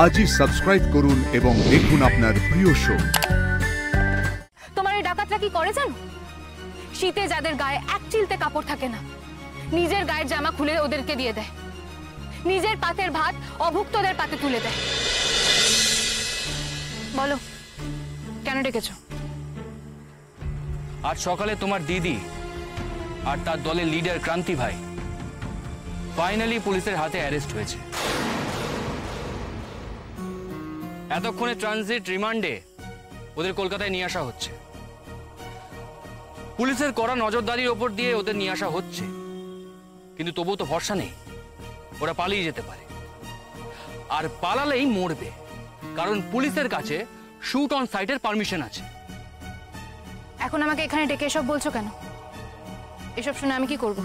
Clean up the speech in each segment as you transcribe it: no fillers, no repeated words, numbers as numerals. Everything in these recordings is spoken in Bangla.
আজই সাবস্ক্রাইব করুন এবং দেখুন আপনার প্রিয় শো। তোমার এই ডাকাতরা কি করে জানো? শীতে যাদের গায়ে এক চিলতে কাপড় থাকে না, নিজের গায়ের জামা খুলে ওদেরকে দিয়ে দেয়। নিজের পাতের ভাত অভুক্তদের পাতে তুলে দেয়। বলো, কেন ডেকেছো? আজ সকালে তোমার দিদি আর তার দলের লিডার ক্রান্তি ভাই ফাইনালি পুলিশের হাতে অ্যারেস্ট হয়েছে। এতক্ষণে ট্রানজিট রিমান্ডে ওদের কলকাতায় নিয়ে আসা হচ্ছে। পুলিশের কড়া নজরদারির ওপর দিয়ে ওদের নিয়ে আসা হচ্ছে, কিন্তু তবুও তো ভরসা নেই, ওরা পালিয়ে যেতে পারে। আর পালালেই মরবে, কারণ পুলিশের কাছে শুট অন সাইটের পারমিশন আছে। এখন আমাকে এখানে ডেকে এসব বলছো কেন? এসব শুনে আমি কি করব?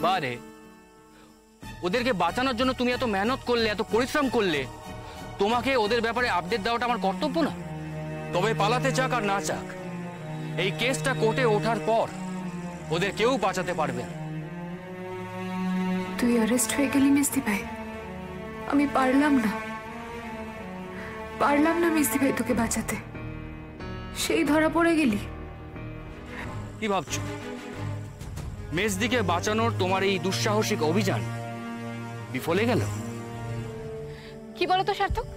বারে, ওদেরকে বাঁচানোর জন্য তুমি এত মেহনত করলে, এত পরিশ্রম করলে, তোমাকে ওদের ব্যাপারে আপডেট দেওয়াটা আমার কর্তব্য না? তবে পালাতে চাক আর না চাক, এই কেসটা কোর্টে ওঠার পর ওদের কেউ বাঁচাতে পারবে না। তুই অ্যারেস্ট হয়ে গেলি মিস্তি ভাই। আমি পারলাম না মিস্তি ভাই তোকে বাঁচাতে। সেই ধরা পড়ে গেলি। কি ভাবছো মেজদিকে বাঁচানোর তোমার এই দুঃসাহসিক অভিযান বিফলে গেল? কি বলো তো সার্থক,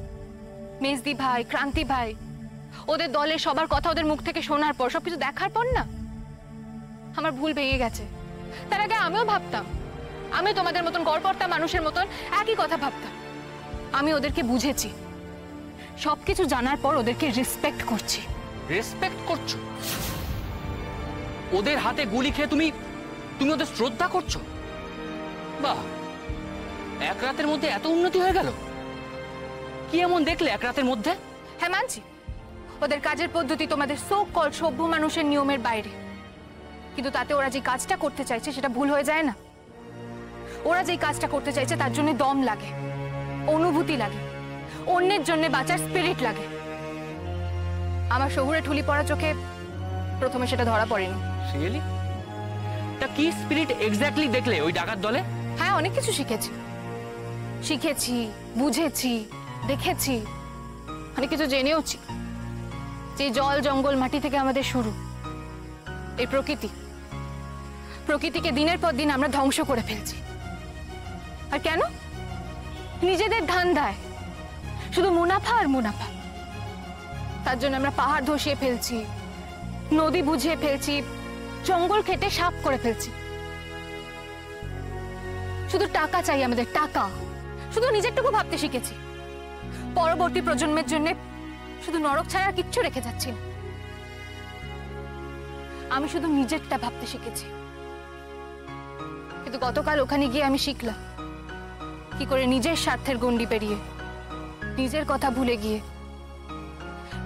মেজদি ভাই, ক্রান্তি ভাই, ওদের দলের সবার কথা ওদের মুখ থেকে শোনার পর, সবকিছু দেখার পর না আমার ভুল ভেঙে গেছে। তার আগে আমিও ভাবতাম, আমি তোমাদের মতন গড়পড়তা মানুষের মতন একই কথা ভাবতাম। আমি ওদেরকে বুঝেছি, সবকিছু জানার পর ওদেরকে রেসপেক্ট করছি। রেসপেক্ট করছো? ওদের হাতে গুলি খেয়ে তুমি ওদের শ্রদ্ধা করছো? বাহ, এক রাতের মধ্যে এত উন্নতি হয়ে গেল। কি এমন দেখলে এক রাতের মধ্যে? হ্যাঁ মানছি, ওদের কাজের পদ্ধতি তোমাদের সো কল সভ্য মানুষের নিয়মের বাইরে, কিন্তু তাতে ওরা যে কাজটা করতে চাইছে সেটা ভুল হয়ে যায় না। ওরা যে কাজটা করতে চাইছে তার জন্য দম লাগে, অনুভূতি লাগে, অন্যের জন্য বাঁচার স্পিরিট লাগে। আমার শহুরে ঠুলি পড়া চোখে প্রথমে সেটা ধরা পড়েনি। রিয়েলি? তা কি স্পিরিট এক্স্যাক্টলি দেখলে ওই ডাকাত দলে? হ্যাঁ, অনেক কিছু শিখেছি, বুঝেছি, দেখেছি, অনেক কিছু জেনেওছি। যে জল জঙ্গল মাটি থেকে আমাদের শুরু, এই প্রকৃতিকে দিনের পর দিন আমরা ধ্বংস করে ফেলছি। আর কেন? নিজেদের ধান্দায়, শুধু মুনাফা আর মুনাফা। তার জন্য আমরা পাহাড় ধসিয়ে ফেলছি, নদী বুঝিয়ে ফেলছি, জঙ্গল কেটে সাফ করে ফেলছি। শুধু টাকা চাই আমাদের, টাকা। শুধু নিজেরটুকু ভাবতে শিখেছি, পরবর্তী প্রজন্মের জন্য শুধু নরক ছাড়া আর কিচ্ছু রেখে যাচ্ছি না। আমি শুধু নিজেরটা ভাবতে শিখেছি, কিন্তু গতকাল ওখানে গিয়ে আমি শিখলাম কি করে নিজের স্বার্থের গণ্ডি পেরিয়ে, নিজের কথা ভুলে গিয়ে,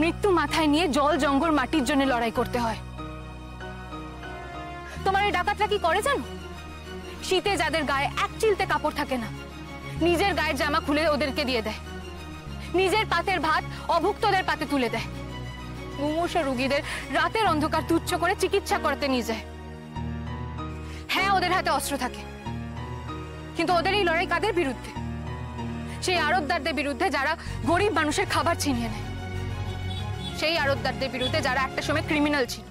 মৃত্যু মাথায় নিয়ে জল জঙ্গল মাটির জন্য লড়াই করতে হয়। তোমার এই ডাকাতরা কি করে জানো? শীতে যাদের গায়ে এক চিলতে কাপড় থাকে না, নিজের গায়ের জামা খুলে ওদেরকে দিয়ে দেয়। নিজের পাতের ভাত অভুক্তদের পাতে তুলে দেয়। মুমূর্ষ রোগীদের রাতের অন্ধকার তুচ্ছ করে চিকিৎসা করতে নিয়ে যায়। হ্যাঁ, ওদের হাতে অস্ত্র থাকে, কিন্তু ওদের এই লড়াই কাদের বিরুদ্ধে? সেই আড়তদারদের বিরুদ্ধে যারা গরিব মানুষের খাবার ছিনিয়ে নেয়, সেই আড়তদারদের বিরুদ্ধে যারা একটা সময় ক্রিমিনাল ছিল।